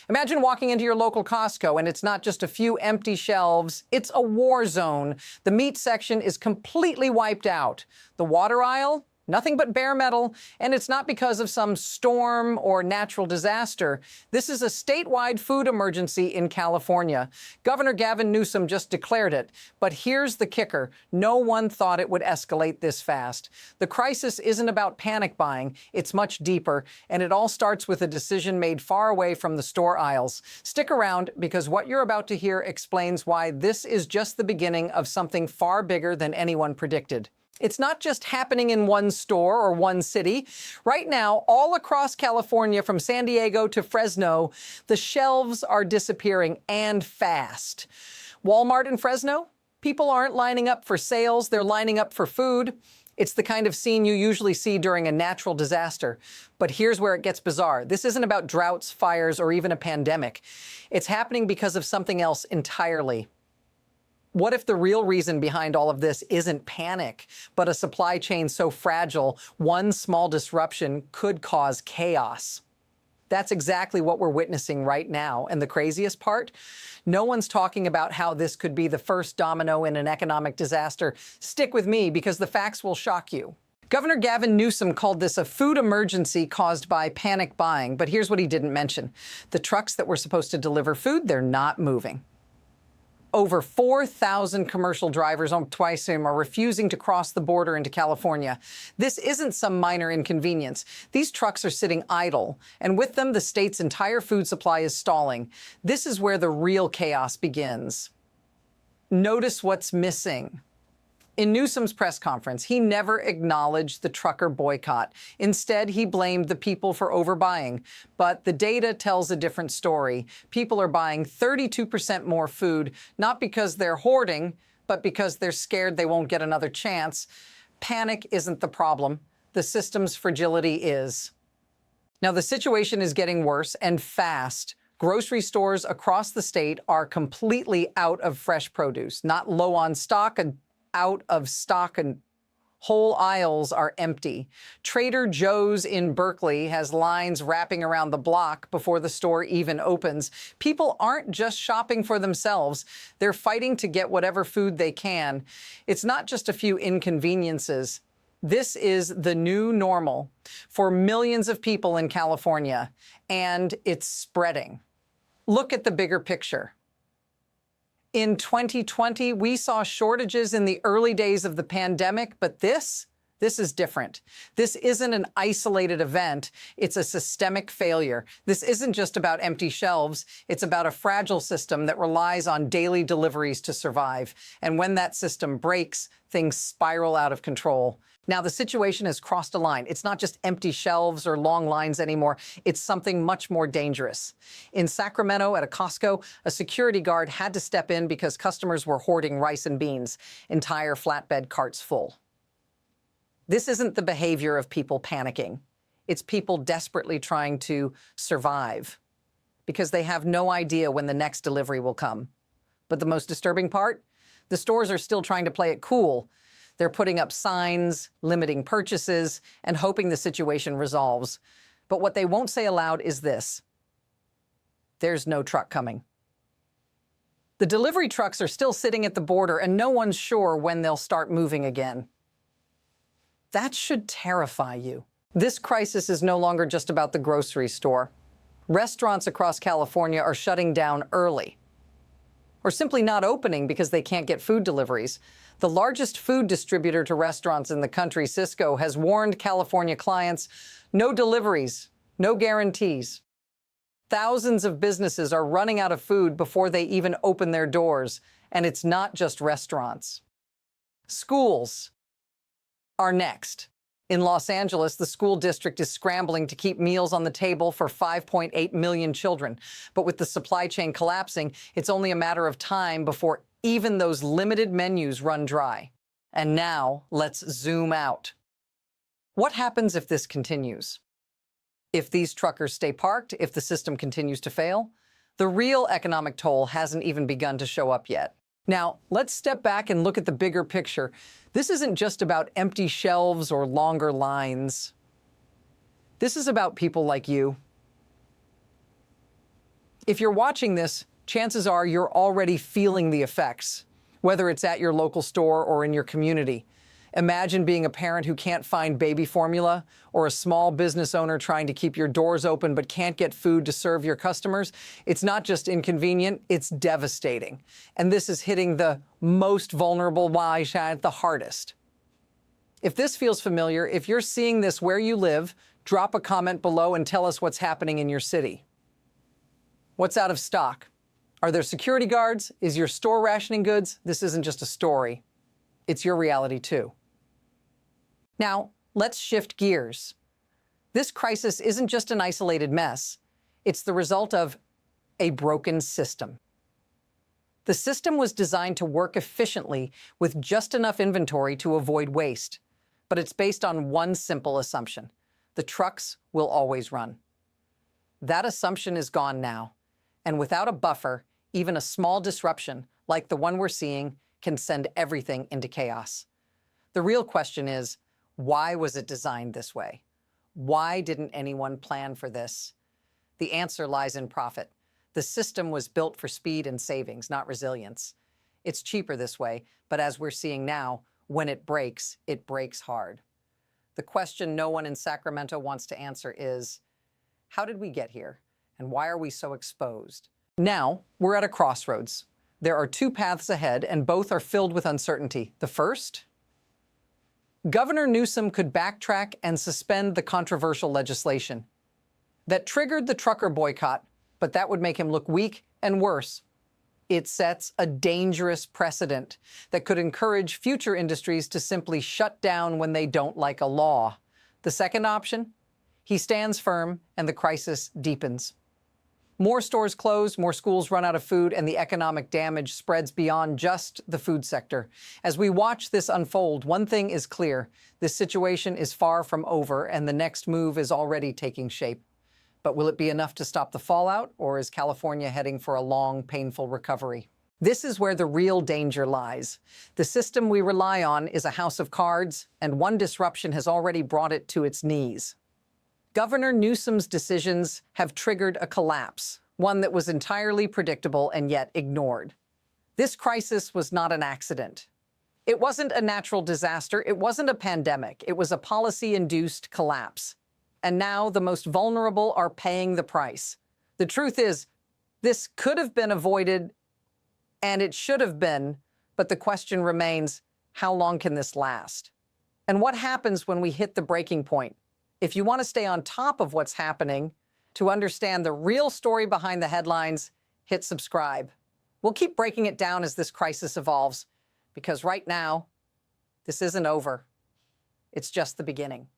Imagine walking into your local Costco and it's not just a few empty shelves, it's a war zone. The meat section is completely wiped out. The water aisle? Nothing but bare metal, and it's not because of some storm or natural disaster. This is a statewide food emergency in California. Governor Gavin Newsom just declared it. But here's the kicker. No one thought it would escalate this fast. The crisis isn't about panic buying. It's much deeper, and it all starts with a decision made far away from the store aisles. Stick around, because what you're about to hear explains why this is just the beginning of something far bigger than anyone predicted. It's not just happening in one store or one city. Right now, all across California, from San Diego to Fresno, the shelves are disappearing, and fast. Walmart in Fresno? People aren't lining up for sales, they're lining up for food. It's the kind of scene you usually see during a natural disaster. But here's where it gets bizarre. This isn't about droughts, fires, or even a pandemic. It's happening because of something else entirely. What if the real reason behind all of this isn't panic, but a supply chain so fragile, one small disruption could cause chaos? That's exactly what we're witnessing right now. And the craziest part? No one's talking about how this could be the first domino in an economic disaster. Stick with me, because the facts will shock you. Governor Gavin Newsom called this a food emergency caused by panic buying. But here's what he didn't mention. The trucks that were supposed to deliver food, they're not moving. Over 4,000 commercial drivers on twice are refusing to cross the border into California. This isn't some minor inconvenience. These trucks are sitting idle, and with them, the state's entire food supply is stalling. This is where the real chaos begins. Notice what's missing. In Newsom's press conference, he never acknowledged the trucker boycott. Instead, he blamed the people for overbuying. But the data tells a different story. People are buying 32% more food, not because they're hoarding, but because they're scared they won't get another chance. Panic isn't the problem. The system's fragility is. Now, the situation is getting worse, and fast. Grocery stores across the state are completely out of fresh produce, not low on stock, out of stock, and whole aisles are empty. Trader Joe's in Berkeley has lines wrapping around the block before the store even opens. People aren't just shopping for themselves. They're fighting to get whatever food they can. It's not just a few inconveniences. This is the new normal for millions of people in California, and it's spreading. Look at the bigger picture. In 2020, we saw shortages in the early days of the pandemic, but this is different. This isn't an isolated event. It's a systemic failure. This isn't just about empty shelves. It's about a fragile system that relies on daily deliveries to survive. And when that system breaks, things spiral out of control. Now, the situation has crossed a line. It's not just empty shelves or long lines anymore. It's something much more dangerous. In Sacramento, at a Costco, a security guard had to step in because customers were hoarding rice and beans, entire flatbed carts full. This isn't the behavior of people panicking. It's people desperately trying to survive because they have no idea when the next delivery will come. But the most disturbing part? The stores are still trying to play it cool. They're putting up signs, limiting purchases, and hoping the situation resolves. But what they won't say aloud is this: there's no truck coming. The delivery trucks are still sitting at the border, and no one's sure when they'll start moving again. That should terrify you. This crisis is no longer just about the grocery store. Restaurants across California are shutting down early, or simply not opening because they can't get food deliveries. The largest food distributor to restaurants in the country, Costco, has warned California clients, no deliveries, no guarantees. Thousands of businesses are running out of food before they even open their doors. And it's not just restaurants. Schools are next. In Los Angeles, the school district is scrambling to keep meals on the table for 5.8 million children. But with the supply chain collapsing, it's only a matter of time before even those limited menus run dry. And now, let's zoom out. What happens if this continues? If these truckers stay parked, if the system continues to fail? The real economic toll hasn't even begun to show up yet. Now, let's step back and look at the bigger picture. This isn't just about empty shelves or longer lines. This is about people like you. If you're watching this, chances are you're already feeling the effects, whether it's at your local store or in your community. Imagine being a parent who can't find baby formula, or a small business owner trying to keep your doors open but can't get food to serve your customers. It's not just inconvenient, it's devastating. And this is hitting the most vulnerable the hardest. If this feels familiar, if you're seeing this where you live, drop a comment below and tell us what's happening in your city. What's out of stock? Are there security guards? Is your store rationing goods? This isn't just a story. It's your reality too. Now, let's shift gears. This crisis isn't just an isolated mess. It's the result of a broken system. The system was designed to work efficiently with just enough inventory to avoid waste. But it's based on one simple assumption: the trucks will always run. That assumption is gone now. And without a buffer, even a small disruption, like the one we're seeing, can send everything into chaos. The real question is, why was it designed this way? Why didn't anyone plan for this? The answer lies in profit. The system was built for speed and savings, not resilience. It's cheaper this way, but as we're seeing now, when it breaks hard. The question no one in Sacramento wants to answer is, how did we get here? And why are we so exposed? Now, we're at a crossroads. There are two paths ahead, and both are filled with uncertainty. The first? Governor Newsom could backtrack and suspend the controversial legislation that triggered the trucker boycott, but that would make him look weak and worse. It sets a dangerous precedent that could encourage future industries to simply shut down when they don't like a law. The second option? He stands firm and the crisis deepens. More stores close, more schools run out of food, and the economic damage spreads beyond just the food sector. As we watch this unfold, one thing is clear: this situation is far from over, and the next move is already taking shape. But will it be enough to stop the fallout, or is California heading for a long, painful recovery? This is where the real danger lies. The system we rely on is a house of cards, and one disruption has already brought it to its knees. Governor Newsom's decisions have triggered a collapse, one that was entirely predictable and yet ignored. This crisis was not an accident. It wasn't a natural disaster. It wasn't a pandemic. It was a policy-induced collapse. And now the most vulnerable are paying the price. The truth is, this could have been avoided, and it should have been, but the question remains, how long can this last? And what happens when we hit the breaking point? If you want to stay on top of what's happening, to understand the real story behind the headlines, hit subscribe. We'll keep breaking it down as this crisis evolves, because right now, this isn't over. It's just the beginning.